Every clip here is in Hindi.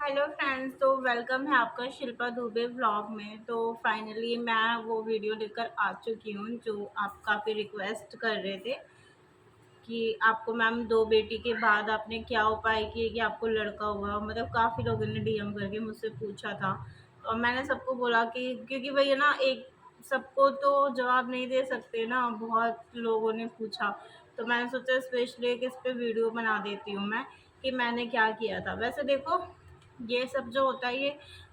हेलो फ्रेंड्स, तो वेलकम है आपका शिल्पा दुबे व्लॉग में। तो फाइनली मैं वो वीडियो लेकर आ चुकी हूँ जो आप काफ़ी रिक्वेस्ट कर रहे थे कि आपको मैम दो बेटी के बाद आपने क्या उपाय किए कि आपको लड़का हुआ। मतलब काफ़ी लोगों ने डीएम करके मुझसे पूछा था, और मैंने सबको बोला कि क्योंकि भैया ना, एक सबको तो जवाब नहीं दे सकते ना, बहुत लोगों ने पूछा। तो मैंने सोचा स्पेशली एक इस पे वीडियो बना देती हूँ मैं कि मैंने क्या किया था। वैसे देखो, ये सब जो होता है ये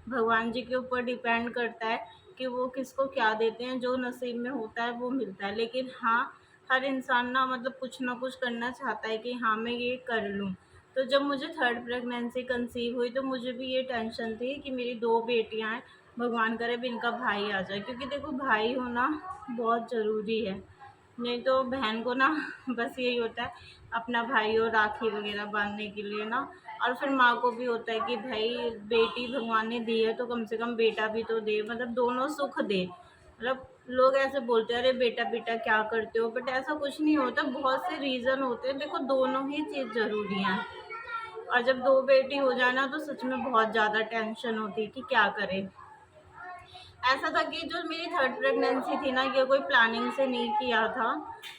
भगवान जी के ऊपर डिपेंड करता है कि वो किसको क्या देते हैं। जो नसीब में होता है वो मिलता है। लेकिन हाँ, हर इंसान ना मतलब कुछ ना कुछ करना चाहता है कि हाँ मैं ये कर लूँ। तो जब मुझे थर्ड प्रेगनेंसी कंसीव हुई तो मुझे भी ये टेंशन थी कि मेरी दो बेटियां हैं, भगवान करे भी इनका भाई आ जाए। क्योंकि देखो, भाई होना बहुत ज़रूरी है। नहीं तो बहन को ना बस यही होता है अपना भाई और राखी वगैरह बांधने के लिए ना। और फिर माँ को भी होता है कि भाई बेटी भगवान ने दी है तो कम से कम बेटा भी तो दे, मतलब दोनों सुख दे। मतलब लोग ऐसे बोलते हैं अरे बेटा बेटा क्या करते हो, बट ऐसा कुछ नहीं होता। बहुत से रीज़न होते हैं। देखो, दोनों ही चीज़ ज़रूरी हैं। और जब दो बेटी हो जाए ना तो सच में बहुत ज़्यादा टेंशन होती है कि क्या करें। ऐसा था कि जो मेरी थर्ड प्रेगनेंसी थी ना, ये कोई प्लानिंग से नहीं किया था।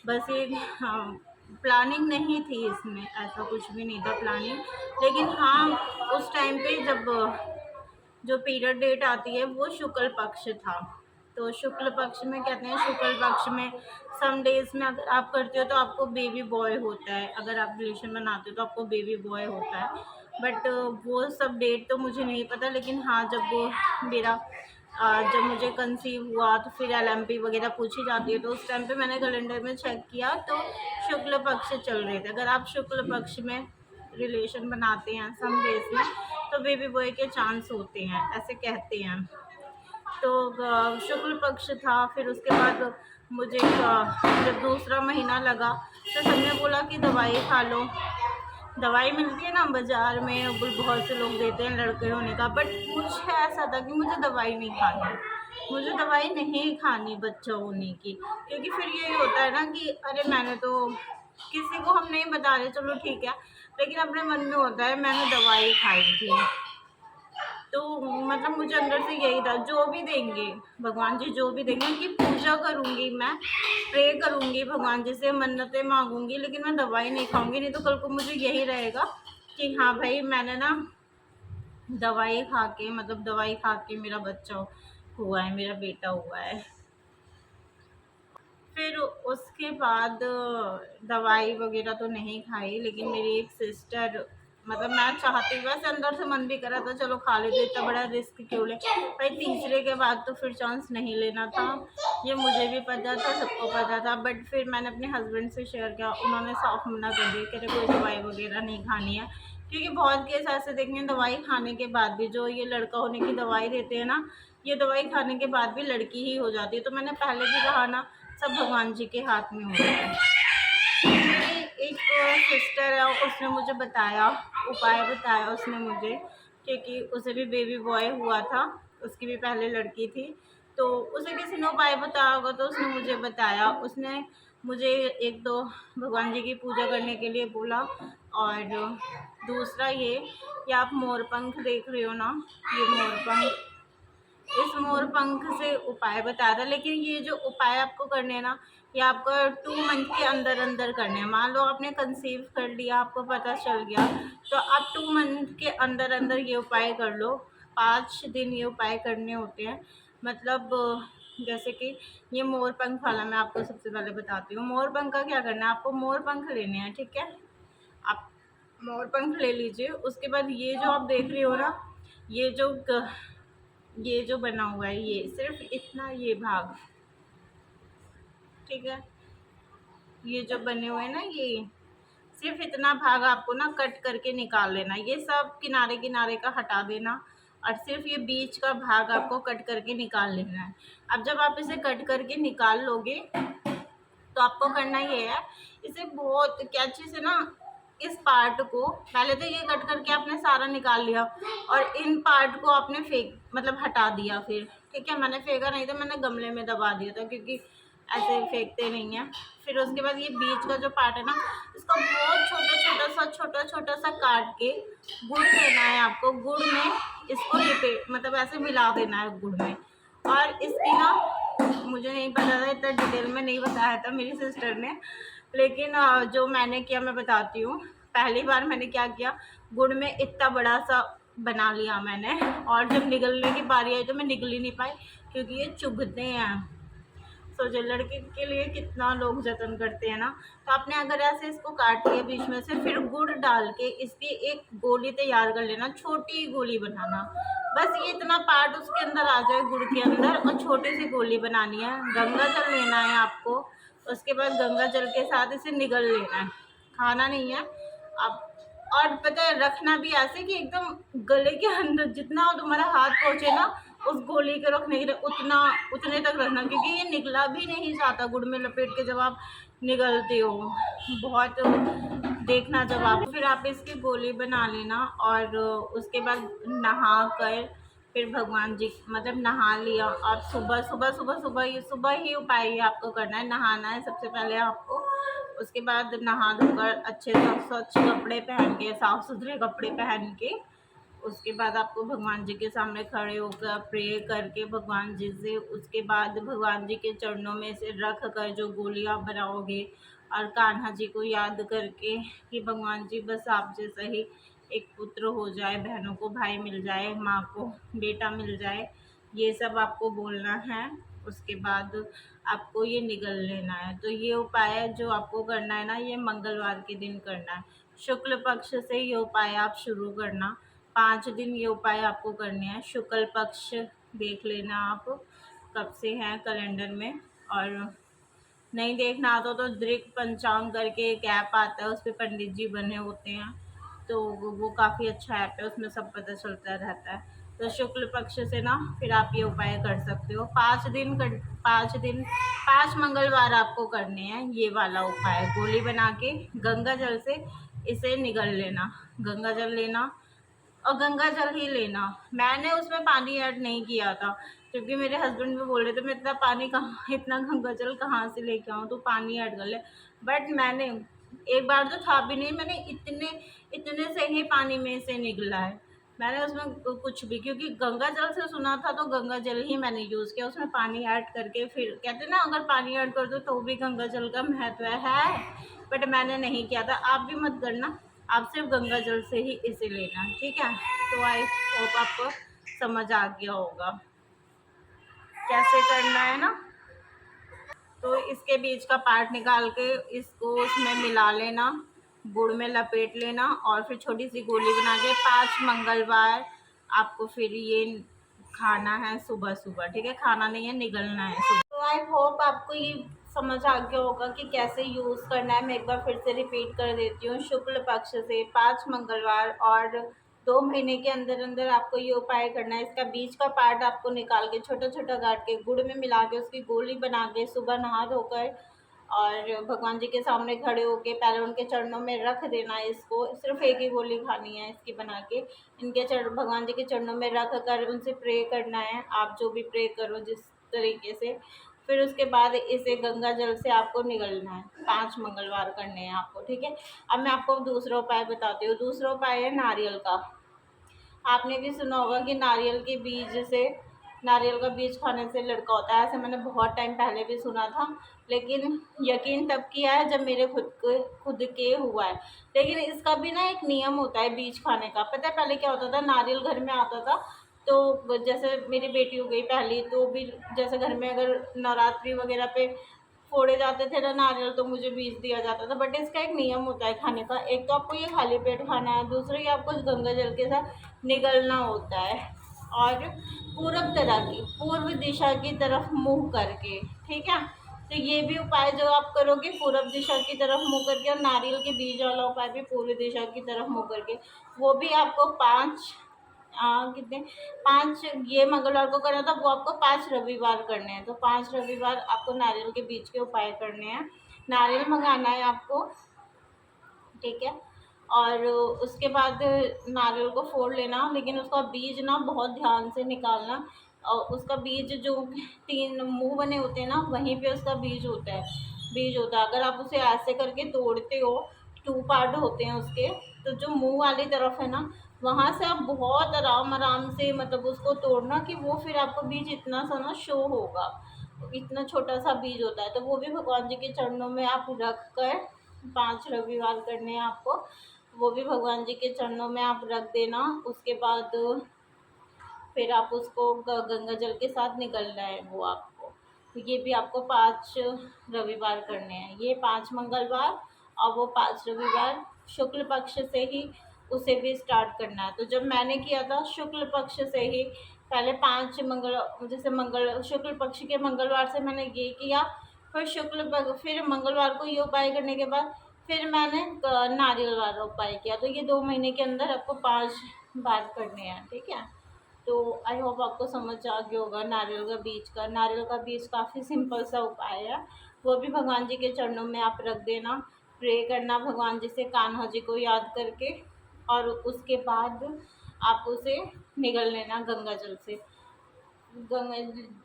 बस ये हाँ, प्लानिंग नहीं थी इसमें, ऐसा कुछ भी नहीं था प्लानिंग। लेकिन हाँ, उस टाइम पे जब जो पीरियड डेट आती है वो शुक्ल पक्ष था। तो शुक्ल पक्ष में कहते हैं, शुक्ल पक्ष में सम डेज में अगर आप करते हो तो आपको बेबी बॉय होता है। अगर आप रिलेशन बनाते हो तो आपको बेबी बॉय होता है। बट वो सब डेट तो मुझे नहीं पता। लेकिन हाँ, जब वो मेरा जब मुझे कंसीव हुआ तो फिर एलएमपी वगैरह पूछी जाती है। तो उस टाइम पे मैंने कैलेंडर में चेक किया तो शुक्ल पक्ष चल रहे थे। अगर आप शुक्ल पक्ष में रिलेशन बनाते हैं सम डेज में तो बेबी बॉय के चांस होते हैं, ऐसे कहते हैं। तो शुक्ल पक्ष था। फिर उसके बाद मुझे जब दूसरा महीना लगा तो सबने बोला कि दवाई खा लो। दवाई मिलती है ना बाज़ार में, बहुत से लोग देते हैं लड़के होने का। बट मुझे ऐसा था कि मुझे दवाई नहीं खानी, मुझे दवाई नहीं खानी बच्चा होने की। क्योंकि फिर यही होता है ना कि अरे मैंने तो किसी को हम नहीं बता रहे, चलो ठीक है, लेकिन अपने मन में होता है मैंने दवाई खाई थी। तो मतलब मुझे अंदर से यही था, जो भी देंगे भगवान जी, जो भी देंगे उनकी पूजा करूँगी मैं, प्रे करूँगी भगवान जी से, मन्नतें मांगूंगी, लेकिन मैं दवाई नहीं खाऊंगी। नहीं तो कल को मुझे यही रहेगा कि हाँ भाई मैंने ना दवाई खा के, मतलब दवाई खा के मेरा बच्चा हुआ है, मेरा बेटा हुआ है। फिर उसके बाद दवाई वगैरह तो नहीं खाई। लेकिन मेरी एक सिस्टर, मतलब मैं चाहती, वैसे अंदर से मन भी करा था चलो खा लेते, इतना बड़ा रिस्क क्यों ले भाई। तीसरे के बाद तो फिर चांस नहीं लेना था, ये मुझे भी पता था, सबको पता था। बट फिर मैंने अपने हस्बैंड से शेयर किया, उन्होंने साफ मना कर दिया कि कोई दवाई वगैरह नहीं खानी है। क्योंकि बहुत केस ऐसे देखेंगे दवाई खाने के बाद भी, जो ये लड़का होने की दवाई देते हैं ना, ये दवाई खाने के बाद भी लड़की ही हो जाती है। तो मैंने पहले भी कहा ना, सब भगवान जी के हाथ में होता है। मेरी एक सिस्टर है, उसने मुझे बताया, उपाय बताया उसने मुझे, क्योंकि उसे भी बेबी बॉय हुआ था, उसकी भी पहले लड़की थी। तो उसे किसी ने उपाय बताया होगा तो उसने मुझे बताया। उसने मुझे एक तो भगवान जी की पूजा करने के लिए बोला, और दूसरा ये आप मोर पंख देख रहे हो ना, ये मोर पंख, इस मोर पंख से उपाय बता रहा। लेकिन ये जो उपाय आपको करने हैं ना, ये आपको 2 मंथ के अंदर अंदर करने हैं। मान लो आपने कंसीव कर लिया, आपको पता चल गया, तो आप 2 मंथ के अंदर अंदर ये उपाय कर लो। 5 दिन ये उपाय करने होते हैं। मतलब जैसे कि ये मोर पंख वाला मैं आपको सबसे पहले बताती हूँ। मोर पंख का क्या करना है, आपको मोर पंख लेने हैं, ठीक है। आप मोर पंख ले लीजिए। उसके बाद ये जो आप देख रहे हो ना, ये जो ये जो बना हुआ है, ये सिर्फ इतना, ये भाग, ठीक है, ये जो बने हुए हैं ना, ये सिर्फ इतना भाग आपको ना कट करके निकाल लेना। ये सब किनारे किनारे का हटा देना, और सिर्फ ये बीच का भाग आपको कट करके निकाल लेना है। अब जब आप इसे कट करके निकाल लोगे तो आपको करना ये है, इसे बहुत कैंची से ना, इस पार्ट को पहले तो ये कट करके आपने सारा निकाल लिया, और इन पार्ट को आपने फेंक, मतलब हटा दिया फिर, ठीक है। मैंने फेंका नहीं था, मैंने गमले में दबा दिया था, क्योंकि ऐसे फेंकते नहीं हैं। फिर उसके बाद ये बीच का जो पार्ट है ना, इसको बहुत छोटा छोटा सा काट के गुड़ लेना है आपको। गुड़ में इसको लिपेट मतलब ऐसे मिला देना है गुड़ में। और इसकी ना, मुझे नहीं पता था, इतना डिटेल में नहीं बताया था मेरी सिस्टर ने, लेकिन जो मैंने किया मैं बताती हूँ। पहली बार मैंने क्या किया, गुड़ में इतना बड़ा सा बना लिया मैंने, और जब निगलने की बारी आई तो मैं निगल ही नहीं पाई, क्योंकि ये चुभते हैं। सोचो लड़के के लिए कितना लोग जतन करते हैं ना। तो आपने अगर ऐसे इसको काट लिया बीच में से, फिर गुड़ डाल के इसकी एक गोली तैयार कर लेना, छोटी गोली बनाना। बस ये इतना पार्ट उसके अंदर आ जाए गुड़ के अंदर, और छोटी सी गोली बनानी है। गंगा जल लेना है आपको। उसके बाद गंगा जल के साथ इसे निगल लेना है, खाना नहीं है आप। और पता है, रखना भी ऐसे कि एकदम गले के अंदर जितना तुम्हारा हाथ पहुंचे ना उस गोली के रखने के लिए, उतने तक रखना, क्योंकि ये निगला भी नहीं जाता गुड़ में लपेट के जब आप निगलते हो। बहुत देखना जब आप, फिर आप इसकी गोली बना लेना। और उसके बाद नहा कर फिर भगवान जी मतलब नहा लिया आप। सुबह ही उपाय ये आपको करना है, नहाना है सबसे पहले आपको। उसके बाद नहा धोकर अच्छे से स्वच्छ कपड़े पहन के, साफ सुथरे कपड़े पहन के, उसके बाद आपको भगवान जी के सामने खड़े होकर प्रे करके भगवान जी से, उसके बाद भगवान जी के चरणों में से रख कर जो गोली आप बनाओगे, और कान्हा जी को याद करके कि भगवान जी बस आप जैसा ही एक पुत्र हो जाए, बहनों को भाई मिल जाए, माँ को बेटा मिल जाए, ये सब आपको बोलना है। उसके बाद आपको ये निगल लेना है। तो ये उपाय है जो आपको करना है ना, ये मंगलवार के दिन करना है। शुक्ल पक्ष से ये उपाय आप शुरू करना। 5 दिन ये उपाय आपको करने हैं। शुक्ल पक्ष देख लेना आप कब से हैं कैलेंडर में। और नहीं देखना आता तो दृक पंचांग करके एक ऐप आता है, उस पर पंडित जी बने होते हैं, तो वो काफ़ी अच्छा ऐप है, उसमें सब पता चलता रहता है। तो शुक्ल पक्ष से ना फिर आप ये उपाय कर सकते हो। 5 मंगलवार आपको करने हैं ये वाला उपाय। गोली बना के गंगा जल से इसे निगल लेना, गंगा जल लेना, और गंगा जल ही लेना। मैंने उसमें पानी ऐड नहीं किया था, क्योंकि मेरे हस्बैंड भी बोल रहे थे मैं इतना पानी कहाँ, इतना गंगा जल कहाँ से लेके आऊँ, तो पानी ऐड कर ले। बट मैंने एक बार तो था भी नहीं, मैंने इतने इतने से ही पानी में से निकला है। मैंने उसमें कुछ भी, क्योंकि गंगा जल से सुना था तो गंगा जल ही मैंने यूज़ किया। उसमें पानी ऐड करके फिर कहते ना, अगर पानी ऐड कर दो तो भी गंगा जल का महत्व है, बट मैंने नहीं किया था। आप भी मत करना, आप सिर्फ गंगा जल से ही इसे लेना, ठीक है। तो आई होप आपको समझ आ गया होगा कैसे करना है ना। तो इसके बीच का पार्ट निकाल के इसको उसमें मिला लेना, गुड़ में लपेट लेना, और फिर छोटी सी गोली बना के 5 मंगलवार आपको फिर ये खाना है सुबह सुबह, ठीक है। खाना नहीं है, निगलना है सुबह। तो आई होप आपको ये समझ आ गया होगा कि कैसे यूज़ करना है। मैं एक बार फिर से रिपीट कर देती हूँ। शुक्ल पक्ष से 5 मंगलवार और 2 महीने के अंदर अंदर आपको ये उपाय करना है। इसका बीच का पार्ट आपको निकाल के छोटा छोटा काट के गुड़ में मिला के उसकी गोली बना के सुबह नहा धोकर और भगवान जी के सामने खड़े होके पहले उनके चरणों में रख देना है। इसको सिर्फ एक ही गोली खानी है इसकी बना के, इनके चरण भगवान जी के चरणों में रख कर उनसे प्रे करना है। आप जो भी प्रे करो जिस तरीके से। फिर उसके बाद इसे गंगा जल से आपको निगलना है। 5 मंगलवार करने हैं आपको, ठीक है। अब मैं आपको दूसरा उपाय बताती हूँ। दूसरा उपाय है नारियल का। आपने भी सुना होगा कि नारियल का बीज खाने से लड़का होता है, ऐसे मैंने बहुत टाइम पहले भी सुना था, लेकिन यकीन तब किया है जब मेरे खुद के हुआ है। लेकिन इसका भी ना एक नियम होता है बीज खाने का। पता है पहले क्या होता था, नारियल घर में आता था, तो जैसे मेरी बेटी हो गई पहली, तो भी जैसे घर में अगर नवरात्रि वगैरह पे फोड़े जाते थे ना नारियल, तो मुझे बीज दिया जाता था। बट इसका एक नियम होता है खाने का। एक तो आपको ये खाली पेट खाना है, दूसरा ये आपको गंगा जल के साथ निगलना होता है, और पूर्व दिशा की तरफ मुंह करके, ठीक है। तो ये भी उपाय जो आप करोगे पूर्व दिशा की तरफ मुंह करके, और नारियल के बीज वाला उपाय भी पूर्व दिशा की तरफ मुंह करके, वो भी आपको 5 ये मंगलवार को करना था, वो आपको 5 रविवार करने हैं। तो 5 रविवार आपको नारियल के बीज के उपाय करने हैं। नारियल मंगाना है आपको, ठीक है। और उसके बाद नारियल को फोड़ लेना, लेकिन उसका बीज ना बहुत ध्यान से निकालना, और उसका बीज जो 3 मुंह बने होते हैं ना, वहीं पे उसका बीज होता है, बीज होता है। अगर आप उसे ऐसे करके तोड़ते हो, 2 पार्ट होते हैं उसके, तो जो मुंह वाली तरफ है ना, वहाँ से आप बहुत आराम आराम से मतलब उसको तोड़ना कि वो फिर आपको बीज इतना सा ना शो होगा, इतना छोटा सा बीज होता है। तो वो भी भगवान जी के चरणों में आप रख कर, 5 रविवार करने हैं आपको, वो भी भगवान जी के चरणों में आप रख देना। उसके बाद फिर आप उसको गंगा जल के साथ निकलना है वो आपको। तो ये भी आपको 5 रविवार करने हैं, ये 5 मंगलवार और वो 5 रविवार शुक्ल पक्ष से ही उसे भी स्टार्ट करना है। तो जब मैंने किया था शुक्ल पक्ष से ही, पहले 5 जैसे शुक्ल पक्ष के मंगलवार से मैंने ये किया, फिर फिर मंगलवार को ये उपाय करने के बाद फिर मैंने नारियल वाला उपाय किया। तो ये 2 महीने के अंदर आपको 5 बार करने हैं, ठीक है। तो आई होप आपको समझ आ गया होगा नारियल का बीज काफ़ी सिंपल सा उपाय है, वो भी भगवान जी के चरणों में आप रख देना, प्रे करना भगवान जी से कान्हा जी को याद करके, और उसके बाद आप उसे निगल लेना गंगा जल से। गंगा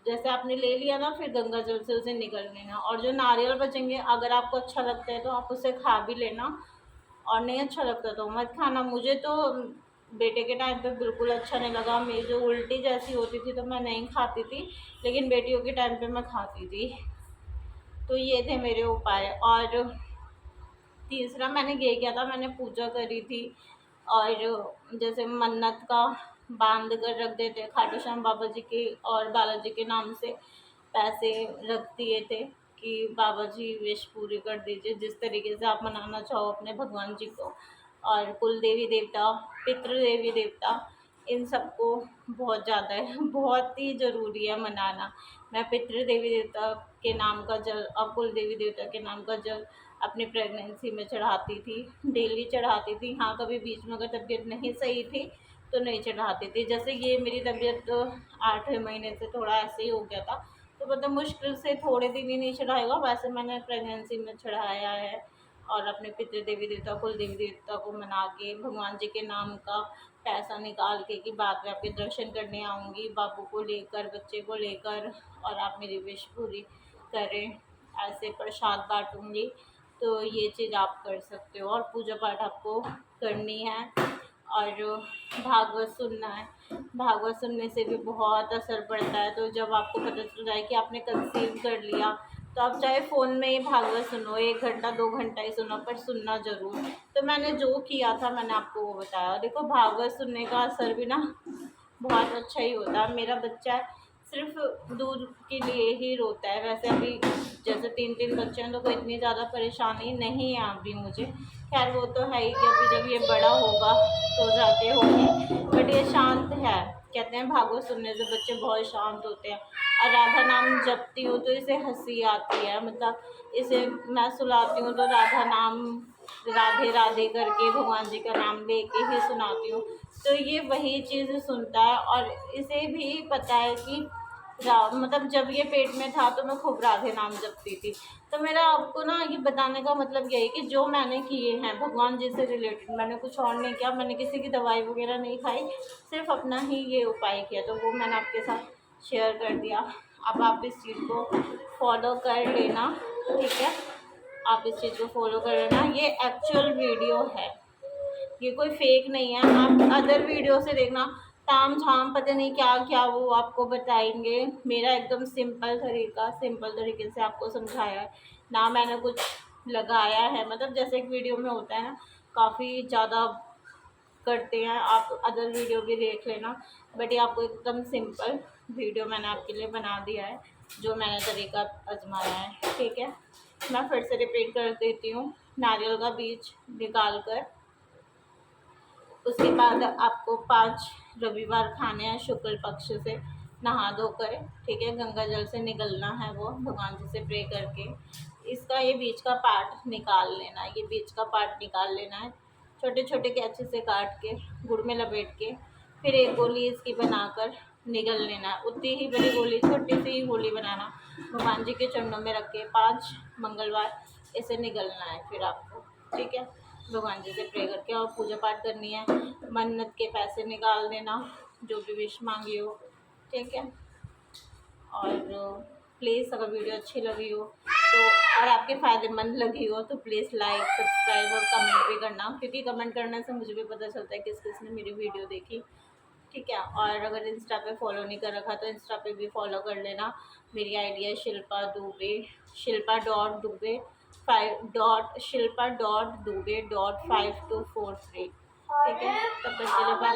जैसे आपने ले लिया ना, फिर गंगा जल से उसे निगल लेना। और जो नारियल बचेंगे, अगर आपको अच्छा लगता है तो आप उसे खा भी लेना, और नहीं अच्छा लगता तो मत खाना। मुझे तो बेटे के टाइम पे बिल्कुल अच्छा नहीं लगा, मेरी जो उल्टी जैसी होती थी तो मैं नहीं खाती थी, लेकिन बेटियों के टाइम पे मैं खाती थी। तो ये थे मेरे उपाय। और तीसरा मैंने ये किया था, मैंने पूजा करी थी, और जैसे मन्नत का बांध कर रख देते, खाटू श्याम बाबा जी के और बालाजी के नाम से पैसे रख दिए थे कि बाबा जी विश पूरी कर दीजिए, जिस तरीके से आप मनाना चाहो अपने भगवान जी को। और कुल देवी देवता, पितृ देवी देवता, इन सबको बहुत ज़्यादा है, बहुत ही ज़रूरी है मनाना। मैं पितृ देवी देवता के नाम का जल और कुल देवी देवता के नाम का जल अपनी प्रेगनेंसी में चढ़ाती थी, डेली चढ़ाती थी। हाँ, कभी बीच में अगर तबीयत नहीं सही थी तो नहीं चढ़ाती थी। जैसे ये मेरी तबीयत 8वें महीने से थोड़ा ऐसे ही हो गया था, तो मतलब मुश्किल से थोड़े दिन ही नहीं चढ़ाएगा, वैसे मैंने प्रेगनेंसी में चढ़ाया है। और अपने पितृ देवी देवता, कुल देवी देवता को मना के, भगवान जी के नाम का पैसा निकाल के कि बाद में आपके दर्शन करने आऊँगी, बाबू को लेकर, बच्चे को लेकर, और आप मेरी विश पूरी करें, ऐसे प्रसाद बांटूँगी। तो ये चीज़ आप कर सकते हो, और पूजा पाठ आपको करनी है, और भागवत सुनना है। भागवत सुनने से भी बहुत असर पड़ता है। तो जब आपको पता चल जाए कि आपने कंसीव कर लिया, तो आप चाहे फ़ोन में ही भागवत सुनो, 1 घंटा 2 घंटा ही सुनो, पर सुनना ज़रूर। तो मैंने जो किया था मैंने आपको वो बताया। देखो, भागवत सुनने का असर भी ना बहुत अच्छा ही होता है। मेरा बच्चा सिर्फ दूध के लिए ही रोता है, वैसे अभी जैसे 3 बच्चे हैं तो कोई इतनी ज़्यादा परेशानी नहीं है अभी मुझे। खैर वो तो है ही कि अभी जब ये बड़ा होगा तो जाके होगी, बट ये शांत है। कहते हैं भागवत सुनने से बच्चे बहुत शांत होते हैं। और राधा नाम जपती हूँ तो इसे हंसी आती है, मतलब इसे मैं सुलाती हूँ तो राधा नाम, राधे राधे करके भगवान जी का नाम लेके ही सुनाती हूँ। तो ये वही चीज़ सुनता है, और इसे भी पता है कि मतलब जब ये पेट में था तो मैं खूब राधे नाम जपती थी। तो मेरा आपको ना ये बताने का मतलब यही कि जो मैंने किए हैं भगवान जी से रिलेटेड, मैंने कुछ और नहीं किया, मैंने किसी की दवाई वगैरह नहीं खाई, सिर्फ अपना ही ये उपाय किया, तो वो मैंने आपके साथ शेयर कर दिया। अब आप इस चीज़ को फॉलो कर लेना, ठीक है। आप इस चीज़ को फॉलो कर लेना, ये एक्चुअल वीडियो है, ये कोई फेक नहीं है। आप अदर वीडियो से देखना, ताम झाम पता नहीं क्या क्या वो आपको बताएंगे। मेरा एकदम सिंपल तरीके से आपको समझाया है ना, मैंने कुछ लगाया है। मतलब जैसे एक वीडियो में होता है ना, काफ़ी ज़्यादा करते हैं, आप अदर वीडियो भी देख लेना, बट ये आपको एकदम सिंपल वीडियो मैंने आपके लिए बना दिया है, जो मैंने तरीका आजमाया है, ठीक है। मैं फिर से रिपीट कर देती हूँ। नारियल का बीज निकाल कर, उसके बाद आपको 5 रविवार खाने हैं शुक्ल पक्ष से, नहा धोकर, ठीक है, गंगा जल से निकलना है वो, भगवान जी से प्रे करके। इसका ये बीच का पार्ट निकाल लेना है, ये बीच का पार्ट निकाल लेना है, छोटे छोटे कैंची से काट के, गुड़ में लपेट के, फिर एक गोली इसकी बनाकर निगल लेना है। उतनी ही बड़ी गोली, छोटी सी ही गोली बनाना, भगवान जी के चरणों में रख के 5 मंगलवार इसे निगलना है फिर आपको, ठीक है। भगवान जी से प्रे करके और पूजा पाठ करनी है। मन्नत के पैसे निकाल देना, जो भी विश मांगी हो, ठीक है। और प्लीज़ अगर वीडियो अच्छी लगी हो तो और आपके फ़ायदेमंद लगी हो तो प्लीज़ लाइक सब्सक्राइब और कमेंट भी करना, क्योंकि कमेंट करने से मुझे भी पता चलता है किस किस ने मेरी वीडियो देखी। ठीक है, और अगर इंस्टा पे फॉलो नहीं कर रखा तो इंस्टा पे भी फॉलो कर लेना। मेरी आईडी है शिल्पा दुबे, शिल्पा.दुबे 5 शिल्पा.दुबे.5243। ठीक है, तब तक के लिए बाय।